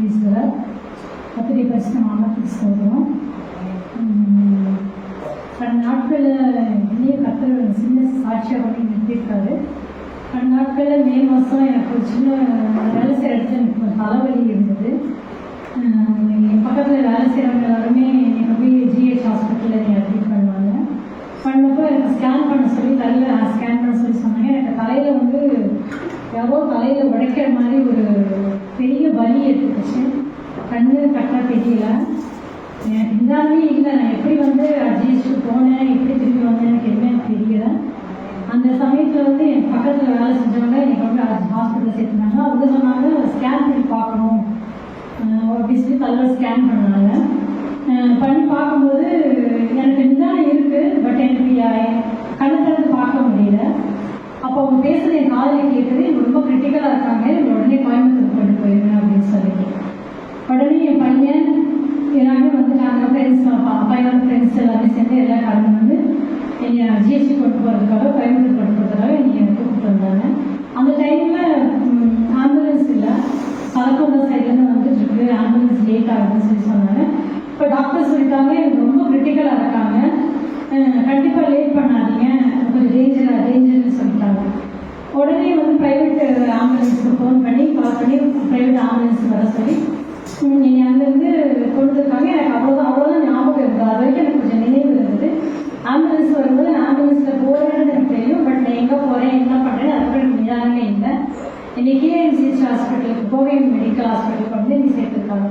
ஈஸ்வரர் கத்திரி பரிசு நாமத்துக்கு சொல்கிறோம். கடந்த நாட்களில் இந்திய கத்தர் சின்ன சாட்சியாக பண்ணி நிறுத்தியிருக்காரு. கடந்த நாட்களில் மே மாதம் எனக்கு ஒரு சின்ன வேலை செய்கிற இடத்துல எனக்கு தலைவலி இருந்தது. என் பக்கத்தில் வேலை செய்கிறவங்க எல்லாருமே என்னை போய் ஜிஹெச் ஹாஸ்பிட்டலில் என்னை அட்மிட் பண்ணுவாங்க. பண்ணப்போ எனக்கு ஸ்கேன் பண்ண சொல்லி தலையில் ஸ்கேன் பண்ண சொல்லி சொன்னாங்க. எனக்கு தலையில் வந்து யாரோ தலையில் உடைக்கிற மாதிரி ஒரு பெரிய வலி எடுத்துக்கிச்சு. கண்ணு கட்டாக தெரியல. எனக்கு இருந்தாலுமே இல்லை, நான் எப்படி வந்து ஜிஹெச்சுக்கு போனேன், எப்படி திரும்பி வந்தேன் எனக்கு எதுவுமே தெரியல. அந்த சமயத்தில் வந்து என் பக்கத்தில் வேலை செஞ்சவங்க எனக்கு வந்து ஹாஸ்பிட்டலில் சேர்த்துனாங்க. அவங்க சொன்னாங்க ஸ்கேன் பண்ணி பார்க்கணும் அப்படி சொல்லி தலையில் ஸ்கேன் பண்ணாங்க. பண்ணி பார்க்கும்போது எனக்கு நிதானம் இருக்குது, பட் எனக்கு கண்ணு பார்க்க முடியல. அப்போ அவங்க பேசுறது என் காதில் கேட்குது, இவங்க ரொம்ப கிரிட்டிக்கலாக இருக்காங்க, இவங்க உடனே கோயம்புத்தூர் கொண்டு போயிருங்க அப்படின்னு சொல்லிட்டு உடனே என் பையன் எல்லாமே வந்துட்டாங்க. ஃப்ரெண்ட்ஸ் அப்பையோட ஃப்ரெண்ட்ஸ் எல்லாமே சேர்ந்து எல்லா காரணம் வந்து என்னை ஜிஹெச்சி கொண்டு போகிறதுக்காக கோயம்புத்தூர் கொண்டு போகிறதுக்காக என்னை கூப்பிட்டு வந்தாங்க. அந்த டைமில் ஆம்புலன்ஸ் இல்லை, பழக்கம் சைட்லேருந்து வந்துட்டுருக்கு, ஆம்புலன்ஸ் லேட் ஆகுதுன்னு சொல்லி சொன்னாங்க. இப்போ டாக்டர் சொல்லிட்டாங்க எனக்கு ரொம்ப கிரிட்டிக்கலாக இருக்காங்க, கண்டிப்பாக லேட் பண்ணாதீங்க, கொஞ்சம் டேஞ்சர்னு சொல்லிட்டாங்க. உடனே வந்து ப்ரைவேட் ஆம்புலன்ஸுக்கு ஃபோன் பண்ணி கால் பண்ணி ப்ரைவேட் ஆம்புலன்ஸ் வர சொல்லி என்னை அங்கேருந்து கொண்டு இருக்காங்க. எனக்கு அவ்வளோதான் ஞாபகம் இருந்தது. அது வரைக்கும் எனக்கு கொஞ்சம் நினைவு இருந்தது. ஆம்புலன்ஸ் வரும்போது நான் ஆம்புலன்ஸில் போகிறேன்னு எனக்கு தெரியும், பட் நான் எங்கே போகிறேன் என்ன பண்ணுறேன்னு அதுக்கு எனக்கு நிதானமே இல்லை. என்னை கேஎம்சிஹெச் ஹாஸ்பிட்டலுக்கு கோவை மெடிக்கல் ஹாஸ்பிட்டலுக்கு வந்து என்னை சேர்த்துருக்காங்க.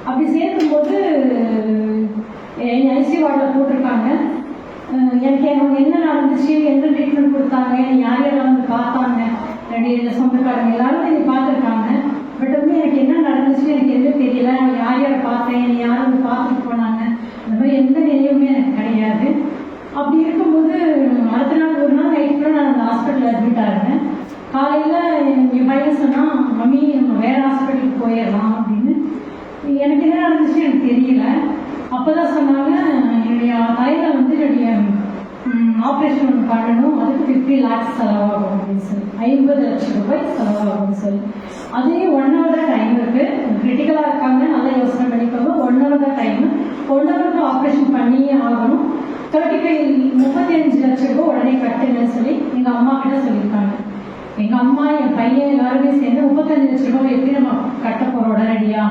அப்படி சேர்க்கும்போது என்னை ஐசியூ வார்டில் போட்டிருக்காங்க. எனக்கு அவங்க என்ன நடந்துச்சு, எந்த ட்ரீட்மெண்ட் கொடுத்தாங்க, யார் யாரெல்லாம் வந்து பார்த்தாங்க, என்னுடைய சொந்தக்காரங்க எல்லாரும் என்னை பார்த்துருக்காங்க. பட் வந்து எனக்கு என்ன நடந்துச்சு எனக்கு எதுவும் தெரியல. யார் யாரை பார்த்தேன், என்னை யார் வந்து பார்த்துட்டு போனாங்க, அந்த மாதிரி எந்த நினைவுமே எனக்கு கிடையாது. அப்படி இருக்கும்போது அடுத்த நாள் ஒரு நாள் நைட்டில் நான் அந்த ஹாஸ்பிட்டலில் அட்மிட் ஆகிறேன். காலையில் என் பையன் சொன்னால் மம்மி நம்ம வேறு ஹாஸ்பிட்டலுக்கு போயிடலாம் அப்படின்னு. எனக்கு என்ன நடந்துச்சு எனக்கு தெரியல. அப்போ தான் சொன்னாங்க என்னுடைய தலையில் வந்து என்னுடைய ஆப்ரேஷன் ஒன்று பண்ணணும், அதுக்கு 50 lakhs செலவாகும் அப்படின்னு சொல்லி, 50 லட்சம் ரூபாய் செலவாகும்னு சொல்லி. அதே 1 hour தான் டைம் இருக்குது. கிரிட்டிக்கலாக இருக்காங்க, நல்லா யோசனை பண்ணிக்கோங்க. 1 hour தான் டைமு. 1 hour ஆப்ரேஷன் பண்ணியே ஆகணும். 35 லட்சம் ரூபாய் உடனே கட்டுங்கன்னு சொல்லி எங்கள் அம்மா கிட்ட சொல்லியிருக்காங்க. எங்கள் அம்மா என் பையன் எல்லாருமே சேர்ந்து 35 லட்சம் ரூபாய் எப்படி நம்ம கட்ட போகிறோம் உடனடியா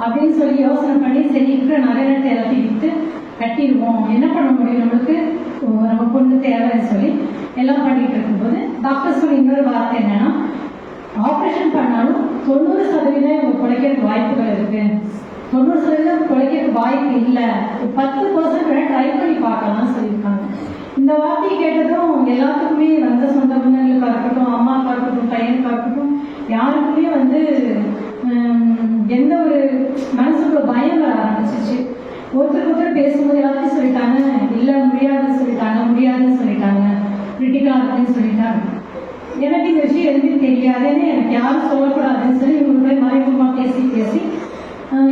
அப்படின்னு சொல்லி யோசனை பண்ணி சரி இருக்கிற நகைநட்டை எல்லாத்தையும் விற்று கட்டிடுவோம், என்ன பண்ண முடியும், நம்மளுக்கு நம்ம பொண்ணு தேவைன்னு சொல்லி எல்லாம் பண்ணிட்டு இருக்கும்போது டாக்டர் சொல்லி இன்னொரு வார்த்தை என்னன்னா, ஆப்ரேஷன் பண்ணாலும் 90% குறைக்கிறதுக்கு வாய்ப்புகள் இருக்கு, 90% குறைக்கிறதுக்கு வாய்ப்பு இல்லை, 10% வேணா ட்ரை பண்ணி பார்க்கலாம்னு சொல்லியிருக்காங்க. இந்த வார்த்தையை கேட்டதும் எல்லாத்துக்குமே வந்த சொந்த பந்தங்களுக்காக இருக்கட்டும், அம்மாவுக்காக இருக்கட்டும், பையனுக்காக இருக்கட்டும், யாருக்குமே வந்து எந்த ஒரு மனசுக்குள்ள பயம் வர ஆரம்பிச்சிச்சு. ஒருத்தர் பேசும்போது எல்லாத்தையும் சொல்லிட்டாங்க, இல்லை முடியாதுன்னு சொல்லிட்டாங்க, கிரிட்டிக்கலாக இருக்குன்னு சொல்லிட்டாங்க. எனக்கு இந்த விஷயம் எதுவுமே தெரியாதுன்னு, எனக்கு யாரும் சொல்லக்கூடாதுன்னு சொல்லி இவங்களுடைய மறைமுகமாக பேசி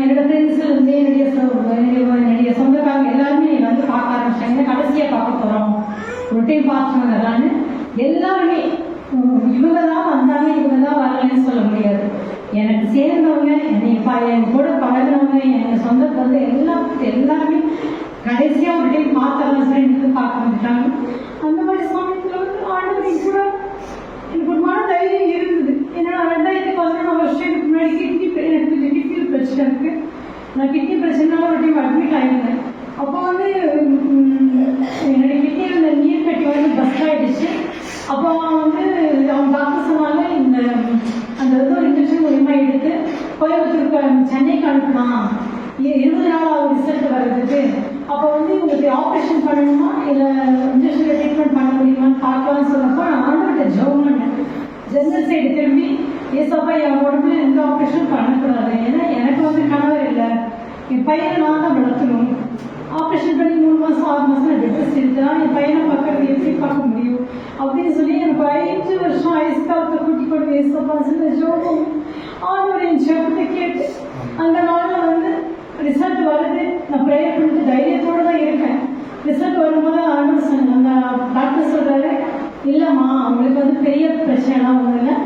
என்னோட ஃப்ரெண்ட்ஸில் வந்து என்னுடைய சொந்தக்காரங்க எல்லாருமே வந்து பார்க்க ஆரம்பிச்சாங்க. கடைசியாக பார்க்க போகிறோம், ஒரு டைம் பார்த்துட்டு வரலான்னு எல்லாருமே. இவங்க தான் வந்தாங்க, இவங்க தான் வரலன்னு சொல்ல முடியாது. எனக்கு சேர்ந்தவங்க, என் கூட பழகினவங்க, என் சொந்தத்தை வந்து எல்லாருமே கடைசியாக ஒரு டைம் பார்த்துடலாம் சொல்லி எனக்கு பார்க்க வந்துட்டாங்க. அந்த மாதிரி சமயத்தில் வந்து ஆண்டவரை கூட எனக்கு ஒரு மன தைரியம் இருந்தது. ஏன்னா 2011 வருஷத்துக்கு முன்னாடி கிட்னி பிரச்சனை இருக்கு. நான் கிட்னி பிரச்சனைனால ஒரு டைம் அட்மிட் ஆகிருந்தேன். அப்போ வந்து என்னுடைய கிட்னியில் இருந்த நீர் கட்டி வந்து பஸ்ட் ஆகிடுச்சு. அப்போ வந்து அவங்க டாக்டர் சொன்னாங்க அந்த ஒரு இன்ஜெக்ஷன் மூலியமாக எடுத்து கோயம்புத்தூருக்கு சென்னைக்கு அனுப்பலாம், 20 நாள் ஆகும் ரிசல்ட் வர்றதுக்கு. அப்போ வந்து உங்களுக்கு ஆப்ரேஷன் பண்ணணுமா இல்லை இன்ஜெக்ஷனில் ட்ரீட்மெண்ட் பண்ண முடியுமான்னு பார்க்கலாம்னு சொன்னப்போ நான் ஆண்டவர்கிட்ட ஜெபம் பண்ணேன். ஜெனரல் சைடு திரும்பி ஏசப்பா என் உடம்புல எந்த ஆப்ரேஷனும் பண்ணக்கூடாது, ஏன்னா எனக்கு வந்து கணவர் இல்லை, என் பையனை நான் தான் வளர்த்தணும். ஆப்ரேஷன் பண்ணி 3 மாதம் 6 மாதம் நான் பெட்ரெஸ்ட் எடுத்துதான் என் பையனை பார்க்கறது எப்படி பார்க்க முடியும் அப்படின்னு சொல்லி எனக்கு 5 வருஷம் ஐஸ்காலத்தை கூட்டி கொண்டு ஏசப்பா சொல்லி ஜோபம் ஆண்டவர் என் ஜெபத்தை கேட்டு அந்த நாளில் வந்து ரிசல்ட் வருது. நான் ப்ரேயர் பண்ணிட்டு தைரியத்தோடு தான் இருக்கேன். ரிசல்ட் வரும்போது ஆண்டவர் சொன்ன அந்த டாக்டர் சொல்கிறாரு, இல்லைம்மா உங்களுக்கு வந்து பெரிய பிரச்சனைலாம் ஒன்றும் இல்லை,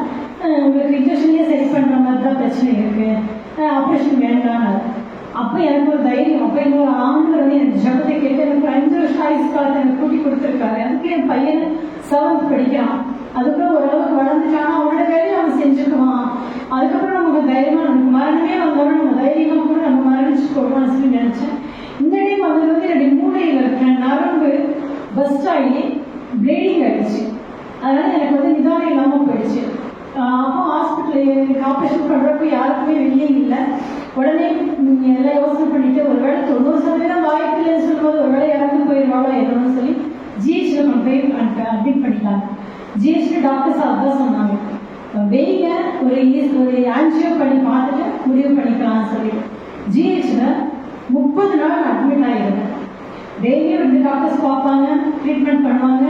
உங்களுக்கு இன்ஜெக்ஷன்லேயே சரி பண்ணுற மாதிரி தான் பிரச்சனை இருக்குது, ஆப்ரேஷன் வேண்டாம். அப்போ எனக்கு ஒரு தைரியம். அப்போ இன்னொரு ஆண்கள் வந்து எனக்கு ஜபத்தை கேட்டு எனக்கு 5 வருஷம் ஆயுசு காலத்தை எனக்கு கூட்டி கொடுத்துருக்காரு. அதுக்கு என் பையன் 7th படிக்கிறான். அதுக்கப்புறம் ஓரளவுக்கு வளர்ந்துட்டானா அவனோட வேலையை அவன் செஞ்சுக்குவான். அதுக்கப்புறம் நமக்கு தைரியமா நமக்கு மரணமே வந்தாலும் நம்ம தைரியமா கூட நம்ம மரணிச்சு போடுவான்னு சொல்லி நினைச்சேன். இந்த டைம் அது வந்து என்னுடைய மூளையில் இருக்கிற நரம்பு பஸ்ட் ஆகி ப்ளீடிங் ஆயிடுச்சு. அதனால எனக்கு வந்து நிதானம் இல்லாமல் போயிடுச்சு. அப்போ ஹாஸ்பிட்டல் எனக்கு ஆப்ரேஷன் பண்ணுறப்போ யாருக்குமே வெளியே இல்லை. உடனே எல்லாம் யோசனை பண்ணிட்டு ஒரு வேளை 90% வாய்ப்பு இல்லைன்னு சொல்லும்போது ஒரு வேளை இறந்து போயிடுவாளோ என்னன்னு சொல்லி ஜிஹெச்ல கொண்டு போய் அட்மிட் பண்ணிட்டாங்க. ஜிஹெச்ல டாக்டர்ஸ் அதான் சொன்னாங்க, வெயிங்க ஒரு ஆன்ஜியோ பண்ணி பார்த்துட்டு முடிவு பண்ணிக்கலாம்னு சொல்லி. ஜிஹெச்ல 30 நாள் அட்மிட் ஆகிருந்தேன். டெய்லியும் 2 டாக்டர்ஸ் பார்ப்பாங்க, ட்ரீட்மெண்ட் பண்ணுவாங்க.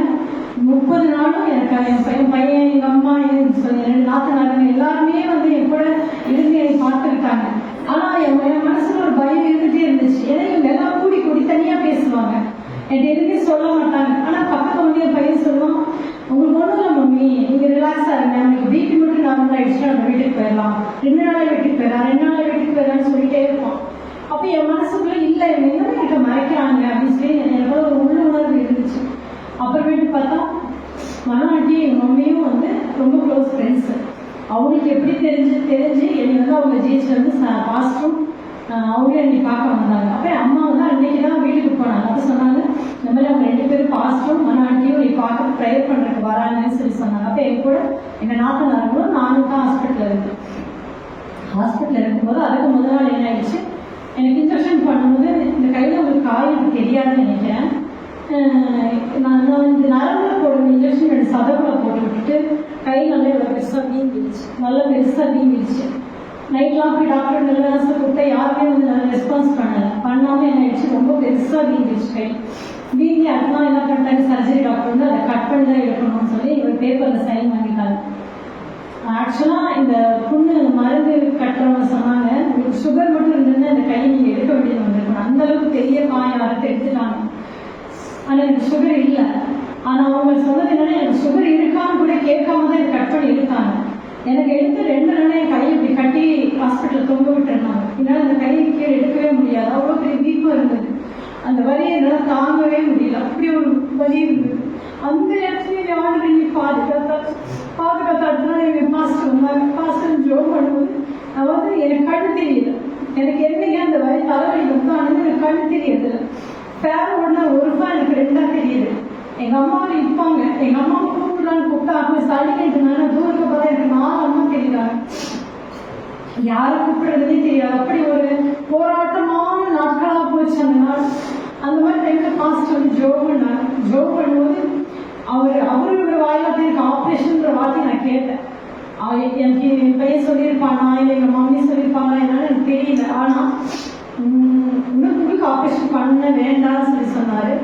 30 நாளும் எனக்கு என் பையன் எங்கள் அம்மா என் நாத்தனாருங்க எல்லாருமே வந்து என் கூட இருந்து என்னை பார்த்துக்கிட்டாங்க. ஆனால் என் மனசுல ஒரு பயம் இருந்துகிட்டே இருந்துச்சு. ஏன்னா இவங்க எல்லாம் கூடி தனியாக பேசுவாங்க, என்கிட்ட எதுவுமே சொல்ல மாட்டாங்க. ஆனால் பக்கத்தில் வந்து என் பையன் சொல்லுவான், உங்களுக்கு ஒன்றும் இல்லை மம்மி, நீங்கள் ரிலாக்ஸாக இருங்க, உங்களுக்கு பிபி மட்டும் நார்மல் ஆகிடுச்சுன்னா நம்ம வீட்டுக்கு போயிடலாம், 2 நாளாக வீட்டுக்கு போயிடலாம், 2 நாளாக வீட்டுக்கு போயிடலாம்னு சொல்லிட்டே இருப்போம். அப்போ என் மனசுக்குள்ள இல்லை இவங்க என்ன கிட்ட மறைக்கிறாங்க அப்படின்னு சொல்லி எனக்கு ஒரு உள்ளுணர்வு இருந்துச்சு. அப்புறமேட்டு பார்த்தா மனாட்டி எங்கள் மம்மியும் வந்து ரொம்ப க்ளோஸ் ஃப்ரெண்ட்ஸு. அவங்களுக்கு எப்படி தெரிஞ்சு என்னை வந்து அவங்க ஜிஹெச்ல வந்து பாஸ்டரும் அவங்களே என்னை பார்க்க வந்தாங்க. அப்போ அம்மா வந்து அன்னைக்கு தான் வீட்டுக்கு போனாங்க. அப்போ சொன்னாங்க, இந்த மாதிரி அவங்க 2 பேரும் பாஸ்டரும் மனாட்டியும் நீ பார்க்க ப்ரேயர் பண்ணுறதுக்கு வராங்கன்னு சொல்லி சொன்னாங்க. அப்போ என் கூட எங்கள் நாத்தனார்களும் நானும் தான் ஹாஸ்பிட்டலில் இருக்கேன். ஹாஸ்பிட்டலில் இருக்கும்போது அதுக்கு முதல் நாள் என்ன ஆயிடுச்சு, எனக்கு இன்ஜெக்ஷன் பண்ணும்போது இந்த கையில் உங்களுக்கு காயம் தெரியாதுன்னு நினைக்கிறேன். நான் இந்த நரம்பில் போடுற இன்ஜெக்ஷன் எனக்கு சதப்பில் போட்டு விட்டுட்டு கை நல்லா இவ்வளோ பெருசாக வீங்கிடுச்சு, நல்லா பெருசாக வீங்கிடுச்சு. நைட்லாம் போய் டாக்டர் நர்ஸை கூப்பிட்டா யாருமே வந்து நல்லா ரெஸ்பான்ஸ் பண்ணாமல் என்ன ஆயிடுச்சு, ரொம்ப பெருசாக வீங்கிடுச்சு கை. வீங்கி அதெல்லாம் என்ன பண்ணிட்டாங்க, சர்ஜரி டாக்டர் வந்து அதை கட் பண்ணி தான் எடுக்கணும்னு சொல்லி ஒரு பேப்பரில் சைன் வாங்கிட்டாங்க. ஆக்சுவலாக இந்த புண்ணு மருந்து கட்டுறவங்க சொன்னாங்க, உங்களுக்கு சுகர் மட்டும் இருந்ததுன்னா இந்த கையை நீங்கள் எடுக்க வேண்டியது வந்திருக்கணும், அந்தளவுக்கு பெரிய காயம் அறுத்து எடுத்துட்டாங்க. ஆனால் எனக்கு சுகர் இல்லை. ஆனால் அவங்க சொன்னது என்னன்னா, எனக்கு சுகர் இருக்கான்னு கூட கேட்காம தான் எனக்கு கட் பண்ணி எடுத்தாங்க. எனக்கு எடுத்து 2 நாள் என் கையை இப்படி கட்டி ஹாஸ்பிட்டலில் தொங்க விட்டுருந்தாங்க. என்னால் அந்த கையை கீழே எடுக்கவே முடியாது, அவ்வளோ பெரிய வீக்கம் இருந்தது. அந்த வலியை என்னால் தாங்கவே முடியல, அப்படி ஒரு வலி இருந்தது. அந்த இடத்துல ஆண்டு நீ பாதுகாத்தாடுனா எங்கள் பாஸ்டர் வந்தாங்க. பாஸ்டர் ஜோம் பண்ணும்போது நான் வந்து எனக்கு கண்ணு தெரியல, எனக்கு என்னைக்கு அந்த வலி தலைவலி வந்து எனக்கு கண்ணு தெரியல. ஃபேன் ஓடனா ஒரு ஃபேன் எனக்கு 2ஆ தெரியுது. எங்கள் அம்மாவை நிற்பாங்க, எங்கள் அம்மா கூப்பிடலான்னு கூப்பிட்டா அவங்க சளிக்கிட்டுனால தூரத்தை பார்த்தா எனக்கு 4 அம்மா தெரியுறாங்க. யாரை கூப்பிடுறதுனே தெரியாது. அப்படி ஒரு போராட்டமான நாட்களாக போச்சு அந்த நாள். அந்த மாதிரி டைமில் பாஸ்டர் வந்து ஜோம் பண்ணாங்க. ஜோம் பண்ணும்போது அவரோட வாயில தான் எனக்கு ஆப்ரேஷன்ற வார்த்தை நான் கேட்டேன். எனக்கு என் பையன் சொல்லியிருப்பானா இல்லை எங்கள் மம்மி சொல்லியிருப்பாங்களா என்னால எனக்கு தெரியல. ஆனால் உங்களுக்கு ஆப்ரேஷன் பண்ண வேண்டாம்னு சொல்லி சொன்னார்.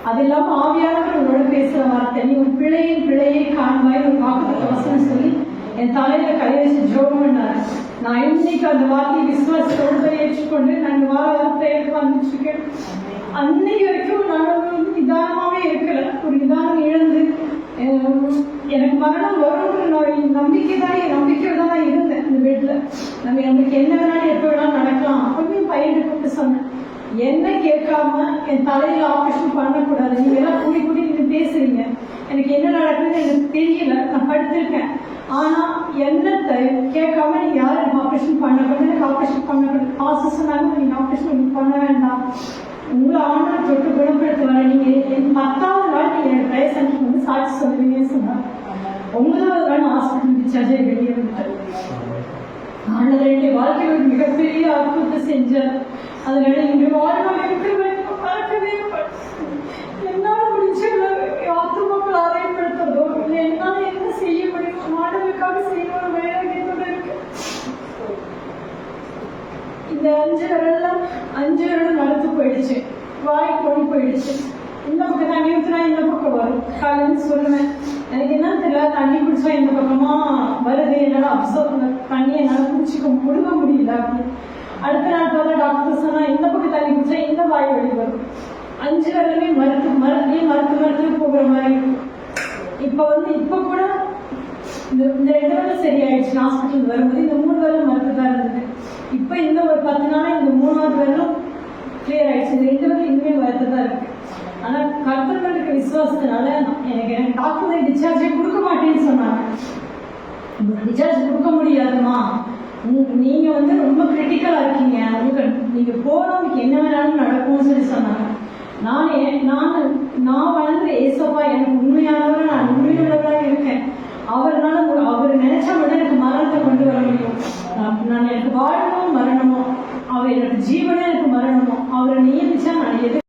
அது இல்லாமல் ஆவியானவர் உங்களோட பேசுகிற வார்த்தை, நீ உன் பிள்ளையை காண்பாய் ஒரு வாக்குத்தத்த வசனம் சொல்லி என் தலையில கை வச்சு ஜோம் பண்ணாரு. நான் இன்னைக்கு அந்த வார்த்தையை விசுவாசத்தோடு ஏற்றுக்கொண்டு நான் வாரத்தை வந்துட்டு இருக்கேன். அன்னைக்கு வரைக்கும் நான் நிதானமாகவே இருக்கல, ஒரு நிதானம் இழந்து எனக்கு மரணம் வரும்னு நம்பிக்கையோட தான் இருந்தேன். இந்த பெட்ல நமக்கு என்ன வேணாலும் எப்போ வேணாலும் நடக்கலாம். அப்பவே பையன் கூப்பிட்டு சொன்னேன், என்ன கேட்காம என் தலையில ஆப்ரேஷன் பண்ணக்கூடாது, நீங்க எல்லாம் கூடி நீங்க பேசுறீங்க, எனக்கு என்ன நடக்குதுன்னு எனக்கு தெரியல, நான் படுத்திருக்கேன். ஆனா என்னத்தை கேட்காம நீங்க யாரும் எனக்கு ஆப்ரேஷன் பண்ணக்கூடாது, எனக்கு ஆப்ரேஷன் பண்ணக்கூடாது. பாச சொன்னாங்க, நீங்க ஆப்ரேஷன் பண்ண வேண்டாம், உங்களை ஆண்டவர் தொட்டு குணப்படுத்துவாரு, நீங்க 10ஆவது நாள் நீங்க எனக்கு ப்ரேயர் சென்டருக்கு வந்து சாட்சி சொல்லுவீங்கன்னு சொன்னாங்க. 9ஆவது நாள் ஹாஸ்பிட்டல் டிஸ்சார்ஜ் ஆகி வெளியே வந்துட்டேன். ஆண்டவர் என்னுடைய வாழ்க்கையில் ஒரு மிகப்பெரிய அற்புதத்தை செஞ்சார். அதனால இன்று வாழ்நாள் பறக்கவே என்னால் முடிஞ்ச ஆத்துமக்கள் ஆதாயப்படுத்துறதோ இல்லை என்னால் என்ன செய்ய முடியும் ஆண்டவருக்காக செய்ய ஒரு வைராகியத்தோட இருக்கு. இந்த 5 வருடம் நடத்து போயிடுச்சு, வாய் கொண்டு போயிடுச்சு. இந்த பக்கம் தண்ணி ஊற்றினா இந்த பக்கம் வரும். காலையில் சொல்லுவேன், எனக்கு என்ன தெரியல, தண்ணி குடிச்சா இந்த பக்கமா வருது, என்னால் அப்சர்வ் தண்ணி என்னால் குடிச்சிக்க முழுங்க முடியல அப்படின்னு. அடுத்த நாள் பார்த்தா டாக்டர் சொன்னா இந்த பக்கம் தண்ணி குடிச்சா இந்த வாய் வழி வரும். 5 வருடமே மருத்துவ போகிற மாதிரி இருக்கும். இப்போ கூட இந்த 2 வருடம் சரியாயிடுச்சு. ஹாஸ்பிட்டல் வரும்போது இந்த 3 வருடம் மருத்துவ தான் இருந்தது. இப்போ இன்னும் ஒரு 10 நாள் இந்த 3வது வரலும் கிளியர் ஆயிடுச்சு. இந்த 2 வரலும் இன்னுமே வரத்து தான் இருக்கு. ஆனால் கர்த்தர் மேல இருக்க விசுவாசத்தினால எனக்கு டாக்டர் டிஸ்சார்ஜே கொடுக்க மாட்டேன்னு சொன்னாங்க. டிஸ்சார்ஜ் கொடுக்க முடியாதுமா, நீங்க வந்து ரொம்ப கிரிட்டிக்கலா இருக்கீங்க, உங்களுக்கு நீங்க போறவங்களுக்கு என்ன வேணாலும் நடக்கும்னு சொல்லி சொன்னாங்க. நான்